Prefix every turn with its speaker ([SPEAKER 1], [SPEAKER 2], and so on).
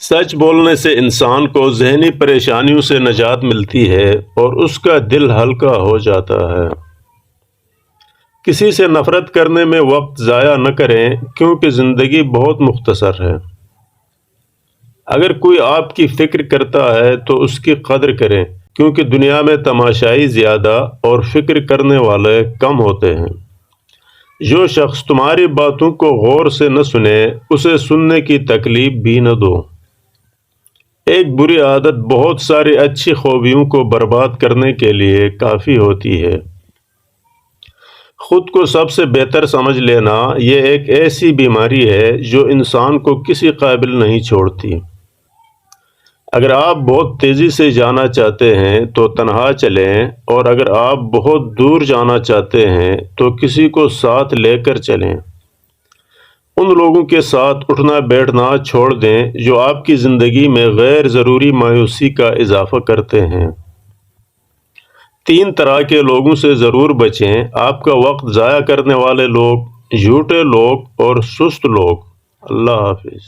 [SPEAKER 1] سچ بولنے سے انسان کو ذہنی پریشانیوں سے نجات ملتی ہے اور اس کا دل ہلکا ہو جاتا ہے۔ کسی سے نفرت کرنے میں وقت ضائع نہ کریں کیونکہ زندگی بہت مختصر ہے۔ اگر کوئی آپ کی فکر کرتا ہے تو اس کی قدر کریں کیونکہ دنیا میں تماشائی زیادہ اور فکر کرنے والے کم ہوتے ہیں۔ جو شخص تمہاری باتوں کو غور سے نہ سنے اسے سننے کی تکلیف بھی نہ دو۔ ایک بری عادت بہت ساری اچھی خوبیوں کو برباد کرنے کے لیے کافی ہوتی ہے۔ خود کو سب سے بہتر سمجھ لینا یہ ایک ایسی بیماری ہے جو انسان کو کسی قابل نہیں چھوڑتی۔ اگر آپ بہت تیزی سے جانا چاہتے ہیں تو تنہا چلیں، اور اگر آپ بہت دور جانا چاہتے ہیں تو کسی کو ساتھ لے کر چلیں۔ ان لوگوں کے ساتھ اٹھنا بیٹھنا چھوڑ دیں جو آپ کی زندگی میں غیر ضروری مایوسی کا اضافہ کرتے ہیں۔ 3 طرح کے لوگوں سے ضرور بچیں: آپ کا وقت ضائع کرنے والے لوگ، جھوٹے لوگ اور سست لوگ۔ اللہ حافظ۔